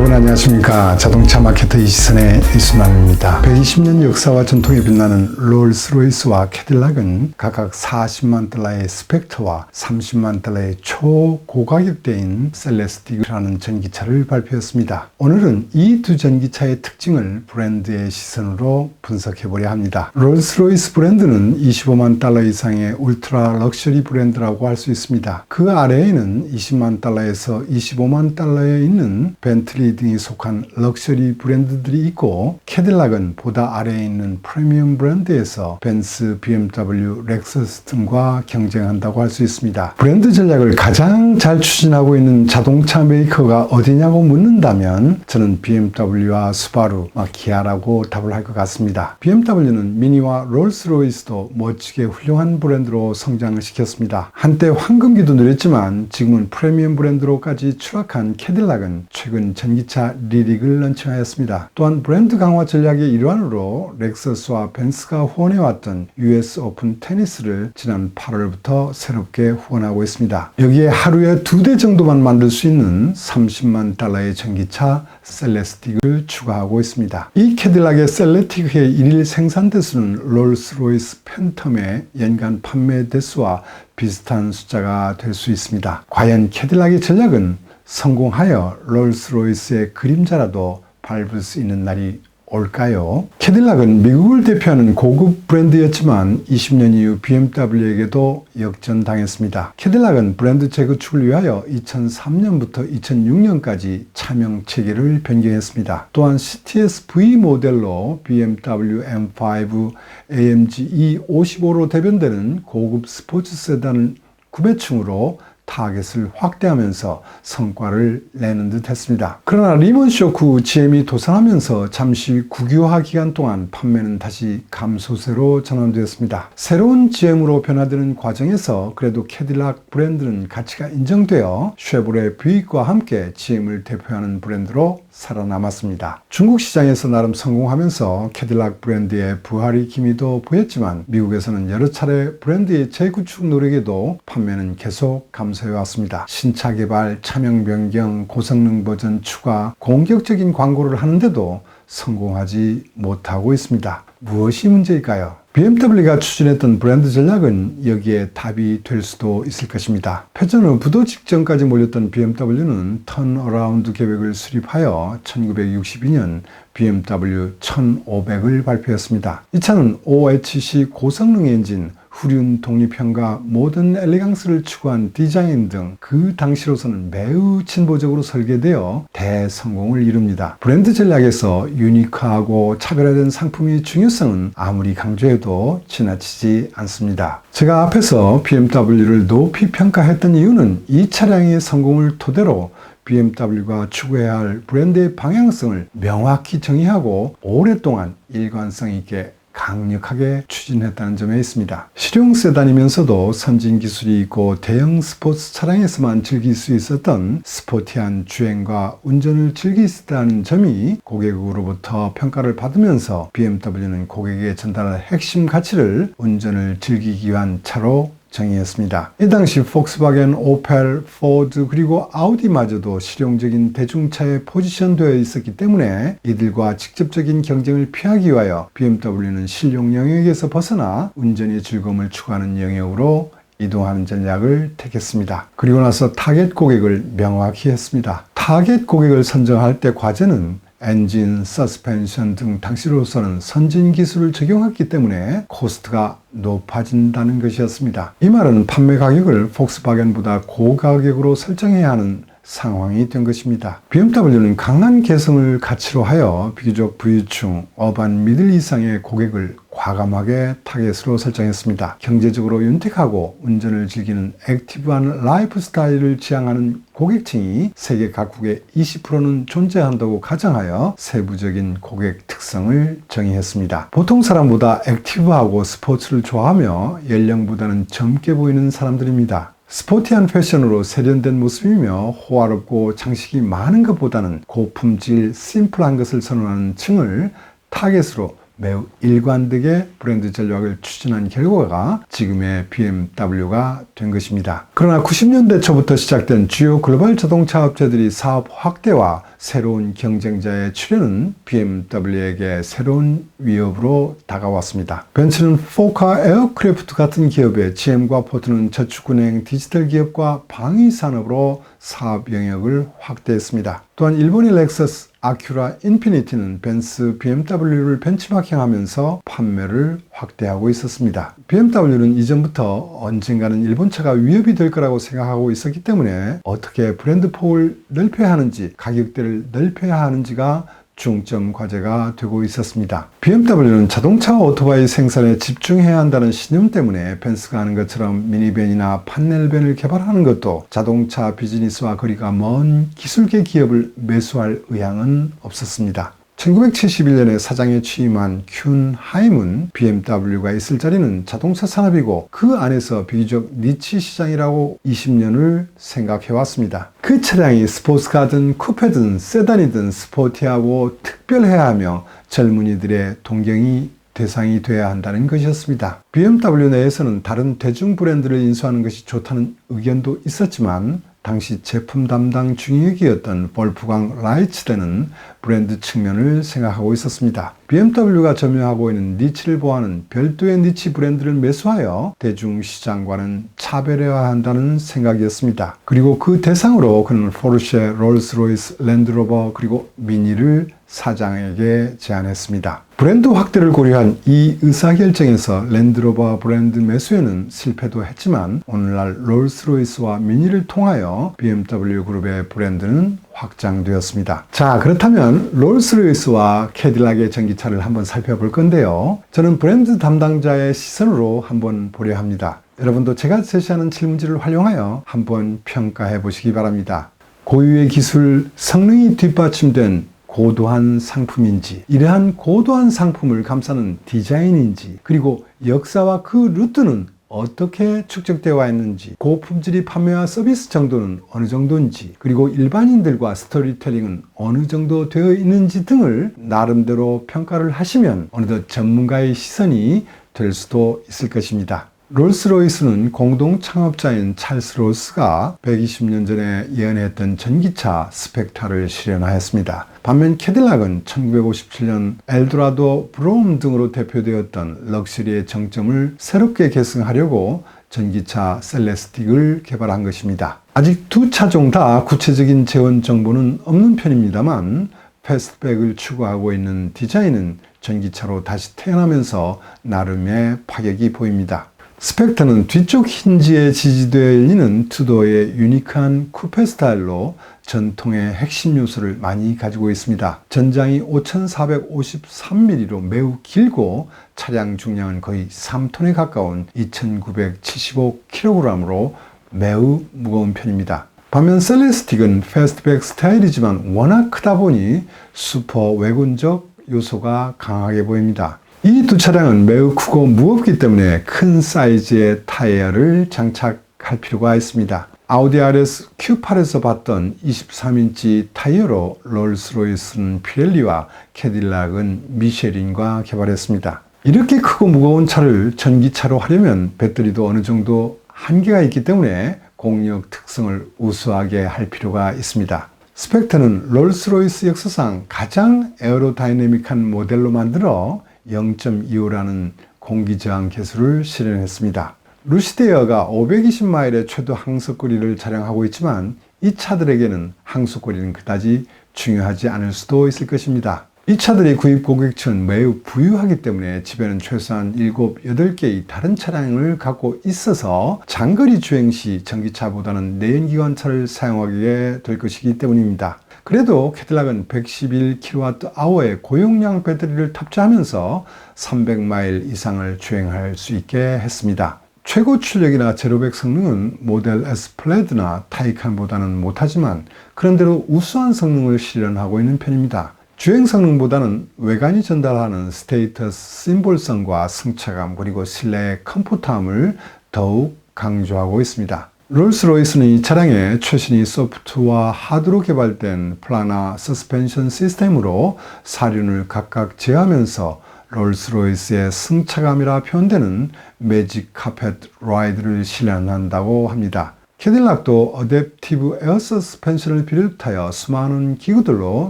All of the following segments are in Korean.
여러분 안녕하십니까. 자동차 마케터 이시선의 이순남입니다. 120년 역사와 전통에 빛나는 롤스로이스와 캐딜락은 각각 40만 달러의 스펙터와 30만 달러의 초고가격대인 셀레스틱이라는 전기차를 발표했습니다. 오늘은 이 두 전기차의 특징을 브랜드의 시선으로 분석해보려 합니다. 롤스로이스 브랜드는 25만 달러 이상의 울트라 럭셔리 브랜드라고 할 수 있습니다. 그 아래에는 20만 달러에서 25만 달러에 있는 벤틀리 등이 속한 럭셔리 브랜드들이 있고, 캐딜락은 보다 아래에 있는 프리미엄 브랜드에서 벤츠, BMW, 렉서스 등과 경쟁한다고 할 수 있습니다. 브랜드 전략을 가장 잘 추진하고 있는 자동차 메이커가 어디냐고 묻는다면 저는 BMW와 수바루, 기아라고 답을 할 것 같습니다. BMW는 미니와 롤스로이스도 멋지게 훌륭한 브랜드로 성장시켰습니다. 한때 황금기도 누렸지만 지금은 프리미엄 브랜드로까지 추락한 캐딜락은 최근 전기차 리릭을 런칭하였습니다. 또한 브랜드 강화 전략의 일환으로 렉서스와 벤츠가 후원해왔던 US 오픈 테니스를 지난 8월부터 새롭게 후원하고 있습니다. 여기에 하루에 2대 정도만 만들 수 있는 30만 달러의 전기차 셀레스틱을 추가하고 있습니다. 이 캐딜락의 셀레스틱의 일일 생산 대수는 롤스로이스 팬텀의 연간 판매 대수와 비슷한 숫자가 될 수 있습니다. 과연 캐딜락의 전략은 성공하여 롤스로이스의 그림자라도 밟을 수 있는 날이 올까요? 캐딜락은 미국을 대표하는 고급 브랜드였지만 20년 이후 BMW에게도 역전당했습니다. 캐딜락은 브랜드 재구축을 위하여 2003년부터 2006년까지 차명 체계를 변경했습니다. 또한 CTS-V 모델로 BMW M5, AMG E55로 대변되는 고급 스포츠 세단 구매층으로 타겟을 확대하면서 성과를 내는 듯 했습니다. 그러나 리먼 쇼크 후 GM이 도산하면서 잠시 국유화 기간 동안 판매는 다시 감소세로 전환되었습니다. 새로운 GM으로 변화되는 과정에서 그래도 캐딜락 브랜드는 가치가 인정되어 쉐보레 뷰익과 함께 GM을 대표하는 브랜드로 살아남았습니다. 중국 시장에서 나름 성공하면서 캐딜락 브랜드의 부활의 기미도 보였지만 미국에서는 여러 차례 브랜드의 재구축 노력에도 판매는 계속 감소해왔습니다. 신차 개발, 차명 변경, 고성능 버전 추가, 공격적인 광고를 하는데도 성공하지 못하고 있습니다. 무엇이 문제일까요? BMW가 추진했던 브랜드 전략은 여기에 답이 될 수도 있을 것입니다. 패전 후 부도 직전까지 몰렸던 BMW는 턴어라운드 계획을 수립하여 1962년 BMW 1500을 발표했습니다. 이 차는 OHC 고성능 엔진, 후륜 독립형과 모던 엘레강스를 추구한 디자인 등 그 당시로서는 매우 진보적으로 설계되어 대성공을 이룹니다. 브랜드 전략에서 유니크하고 차별화된 상품의 중요성은 아무리 강조해도 지나치지 않습니다. 제가 앞에서 BMW를 높이 평가했던 이유는 이 차량의 성공을 토대로 BMW가 추구해야 할 브랜드의 방향성을 명확히 정의하고 오랫동안 일관성 있게 강력하게 추진했다는 점에 있습니다. 실용 세단이면서도 선진 기술이 있고 대형 스포츠 차량에서만 즐길 수 있었던 스포티한 주행과 운전을 즐길 수 있다는 점이 고객으로부터 평가를 받으면서 BMW는 고객에게 전달할 핵심 가치를 운전을 즐기기 위한 차로 정의했습니다. 이 당시 폭스바겐, 오펠, 포드 그리고 아우디마저도 실용적인 대중차에 포지션되어 있었기 때문에 이들과 직접적인 경쟁을 피하기 위하여 BMW는 실용 영역에서 벗어나 운전의 즐거움을 추구하는 영역으로 이동하는 전략을 택했습니다. 그리고 나서 타겟 고객을 명확히 했습니다. 타겟 고객을 선정할 때 과제는 엔진, 서스펜션 등 당시로서는 선진 기술을 적용했기 때문에 코스트가 높아진다는 것이었습니다. 이 말은 판매 가격을 폭스바겐보다 고가격으로 설정해야 하는 상황이 된 것입니다. BMW는 강한 개성을 가치로 하여 비교적 부유층, 어반 미들 이상의 고객을 과감하게 타겟으로 설정했습니다. 경제적으로 윤택하고 운전을 즐기는 액티브한 라이프 스타일을 지향하는 고객층이 세계 각국의 20%는 존재한다고 가정하여 세부적인 고객 특성을 정의했습니다. 보통 사람보다 액티브하고 스포츠를 좋아하며 연령보다는 젊게 보이는 사람들입니다. 스포티한 패션으로 세련된 모습이며 호화롭고 장식이 많은 것보다는 고품질, 심플한 것을 선호하는 층을 타겟으로 매우 일관되게 브랜드 전략을 추진한 결과가 지금의 BMW가 된 것입니다. 그러나 90년대 초부터 시작된 주요 글로벌 자동차 업체들이 사업 확대와 새로운 경쟁자의 출현은 BMW에게 새로운 위협으로 다가왔습니다. 벤츠는 포카 에어크래프트 같은 기업에, GM과 포드는 저축은행, 디지털 기업과 방위 산업으로 사업 영역을 확대했습니다. 또한 일본의 렉서스, 아큐라, 인피니티는 벤츠, BMW를 벤치마킹하면서 판매를 확대하고 있었습니다. BMW는 이전부터 언젠가는 일본차가 위협이 될 거라고 생각하고 있었기 때문에 어떻게 브랜드 폭을 넓혀야 하는지, 가격대를 넓혀야 하는지가 중점 과제가 되고 있었습니다. BMW는 자동차 오토바이 생산에 집중해야 한다는 신념 때문에 벤츠가 하는 것처럼 미니밴이나 판넬밴을 개발하는 것도 자동차 비즈니스와 거리가 먼 기술계 기업을 매수할 의향은 없었습니다. 1971년에 사장에 취임한 퀨 하임은 BMW가 있을 자리는 자동차 산업이고 그 안에서 비교적 니치 시장이라고 20년을 생각해왔습니다. 그 차량이 스포츠카든 쿠페든 세단이든 스포티하고 특별해야 하며 젊은이들의 동경이 대상이 돼야 한다는 것이었습니다. BMW 내에서는 다른 대중 브랜드를 인수하는 것이 좋다는 의견도 있었지만 당시 제품 담당 중역이었던 볼프강 라이츠대는 브랜드 측면을 생각하고 있었습니다. BMW가 점유하고 있는 니치를 보호하는 별도의 니치 브랜드를 매수하여 대중시장과는 차별해야 한다는 생각이었습니다. 그리고 그 대상으로 그는 포르쉐, 롤스로이스, 랜드로버 그리고 미니를 사장에게 제안했습니다. 브랜드 확대를 고려한 이 의사결정에서 랜드로버 브랜드 매수에는 실패도 했지만 오늘날 롤스로이스와 미니를 통하여 BMW 그룹의 브랜드는 확장되었습니다. 자, 그렇다면 롤스로이스와 캐딜락의 전기차를 한번 살펴볼 건데요. 저는 브랜드 담당자의 시선으로 한번 보려 합니다. 여러분도 제가 제시하는 질문지를 활용하여 한번 평가해 보시기 바랍니다. 고유의 기술, 성능이 뒷받침된 고도한 상품인지, 이러한 고도한 상품을 감싸는 디자인인지, 그리고 역사와 그 루트는 어떻게 축적되어 있는지, 고품질이 판매와 서비스 정도는 어느 정도인지, 그리고 일반인들과 스토리텔링은 어느 정도 되어 있는지 등을 나름대로 평가를 하시면 어느덧 전문가의 시선이 될 수도 있을 것입니다. 롤스로이스는 공동 창업자인 찰스 롤스가 120년 전에 예언했던 전기차 스펙타를 실현하였습니다. 반면 캐딜락은 1957년 엘도라도, 브로움 등으로 대표되었던 럭셔리의 정점을 새롭게 계승하려고 전기차 셀레스틱을 개발한 것입니다. 아직 두 차종 다 구체적인 재원 정보는 없는 편입니다만 패스트백을 추구하고 있는 디자인은 전기차로 다시 태어나면서 나름의 파격이 보입니다. 스펙터는 뒤쪽 힌지에 지지되어 있는 투도의 유니크한 쿠페 스타일로 전통의 핵심 요소를 많이 가지고 있습니다. 전장이 5453mm로 매우 길고 차량 중량은 거의 3톤에 가까운 2975kg으로 매우 무거운 편입니다. 반면 셀레스틱은 패스트백 스타일이지만 워낙 크다 보니 슈퍼 외군적 요소가 강하게 보입니다. 이 두 차량은 매우 크고 무겁기 때문에 큰 사이즈의 타이어를 장착할 필요가 있습니다. 아우디 RS Q8에서 봤던 23인치 타이어로 롤스로이스는 피렐리와 캐딜락은 미쉐린과 개발했습니다. 이렇게 크고 무거운 차를 전기차로 하려면 배터리도 어느 정도 한계가 있기 때문에 공력 특성을 우수하게 할 필요가 있습니다. 스펙터는 롤스로이스 역사상 가장 에어로다이내믹한 모델로 만들어 0.25라는 공기저항 계수를 실현했습니다. 루시드에어가 520마일의 최대 항속거리를 자랑하고 있지만 이 차들에게는 항속거리는 그다지 중요하지 않을 수도 있을 것입니다. 이 차들의 구입 고객층은 매우 부유하기 때문에 집에는 최소한 7, 8개의 다른 차량을 갖고 있어서 장거리 주행 시 전기차보다는 내연기관차를 사용하게 될 것이기 때문입니다. 그래도 캐딜락은 111kWh의 고용량 배터리를 탑재하면서 300마일 이상을 주행할 수 있게 했습니다. 최고 출력이나 제로백 성능은 모델 S 플레드나 타이칸보다는 못하지만 그런대로 우수한 성능을 실현하고 있는 편입니다. 주행 성능보다는 외관이 전달하는 스테이터스 심볼성과 승차감 그리고 실내의 컴포트함을 더욱 강조하고 있습니다. 롤스로이스는 이 차량에 최신의 소프트와 하드로 개발된 플라나 서스펜션 시스템으로 사륜을 각각 제어하면서 롤스로이스의 승차감이라 표현되는 매직 카펫 라이드를 실현한다고 합니다. 캐딜락도 어댑티브 에어 서스펜션을 비롯하여 수많은 기구들로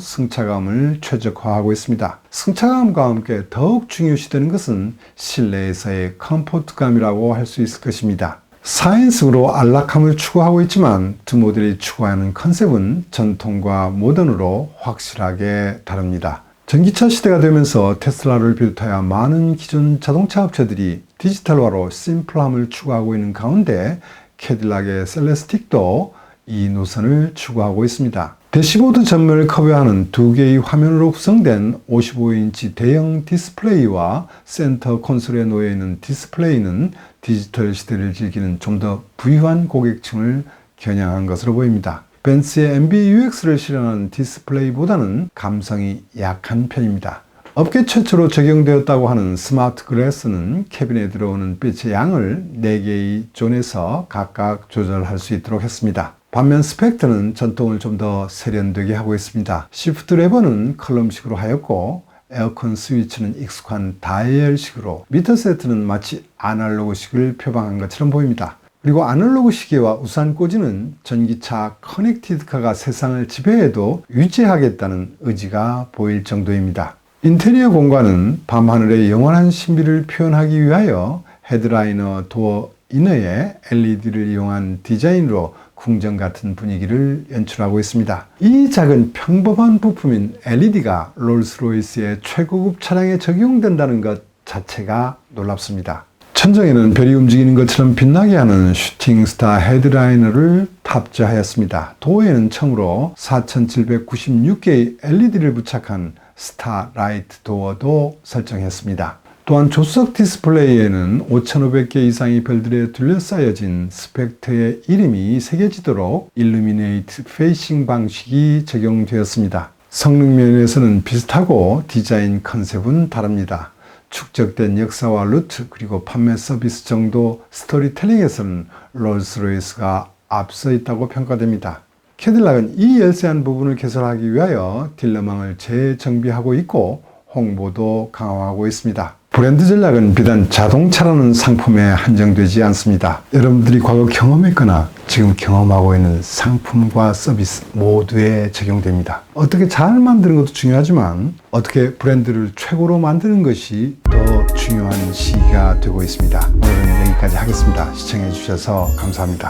승차감을 최적화하고 있습니다. 승차감과 함께 더욱 중요시되는 것은 실내에서의 컴포트감이라고 할 수 있을 것입니다. 4인승으로 안락함을 추구하고 있지만 두 모델이 추구하는 컨셉은 전통과 모던으로 확실하게 다릅니다. 전기차 시대가 되면서 테슬라를 비롯하여 많은 기존 자동차 업체들이 디지털화로 심플함을 추구하고 있는 가운데 캐딜락의 셀레스틱도 이 노선을 추구하고 있습니다. 대시보드 전면을 커버하는 두 개의 화면으로 구성된 55인치 대형 디스플레이와 센터 콘솔에 놓여있는 디스플레이는 디지털 시대를 즐기는 좀 더 부유한 고객층을 겨냥한 것으로 보입니다. 벤츠의 MBUX를 실현한 디스플레이보다는 감성이 약한 편입니다. 업계 최초로 적용되었다고 하는 스마트 글래스는 캐빈에 들어오는 빛의 양을 4개의 존에서 각각 조절할 수 있도록 했습니다. 반면 스펙트는 전통을 좀 더 세련되게 하고 있습니다. 시프트 레버는 컬럼식으로 하였고 에어컨 스위치는 익숙한 다이얼식으로 미터 세트는 마치 아날로그식을 표방한 것처럼 보입니다. 그리고 아날로그 시계와 우산 꽂이는 전기차 커넥티드카가 세상을 지배해도 유지하겠다는 의지가 보일 정도입니다. 인테리어 공간은 밤하늘의 영원한 신비를 표현하기 위하여 헤드라이너 도어 이너에 LED를 이용한 디자인으로 궁전 같은 분위기를 연출하고 있습니다. 이 작은 평범한 부품인 LED가 롤스로이스의 최고급 차량에 적용된다는 것 자체가 놀랍습니다. 천정에는 별이 움직이는 것처럼 빛나게 하는 슈팅스타 헤드라이너를 탑재하였습니다. 도어에는 처음으로 4796개의 LED를 부착한 스타라이트 도어도 설정했습니다. 또한 조수석 디스플레이에는 5500개 이상의 별들에 둘러싸여진 스펙트의 이름이 새겨지도록 일루미네이트 페이싱 방식이 적용되었습니다. 성능 면에서는 비슷하고 디자인 컨셉은 다릅니다. 축적된 역사와 루트 그리고 판매 서비스 정도 스토리텔링에서는 롤스로이스가 앞서 있다고 평가됩니다. 캐딜락은 이 열세한 부분을 개선하기 위하여 딜러망을 재정비하고 있고 홍보도 강화하고 있습니다. 브랜드 전략은 비단 자동차라는 상품에 한정되지 않습니다. 여러분들이 과거 경험했거나 지금 경험하고 있는 상품과 서비스 모두에 적용됩니다. 어떻게 잘 만드는 것도 중요하지만 어떻게 브랜드를 최고로 만드는 것이 더 중요한 시기가 되고 있습니다. 오늘은 여기까지 하겠습니다. 시청해 주셔서 감사합니다.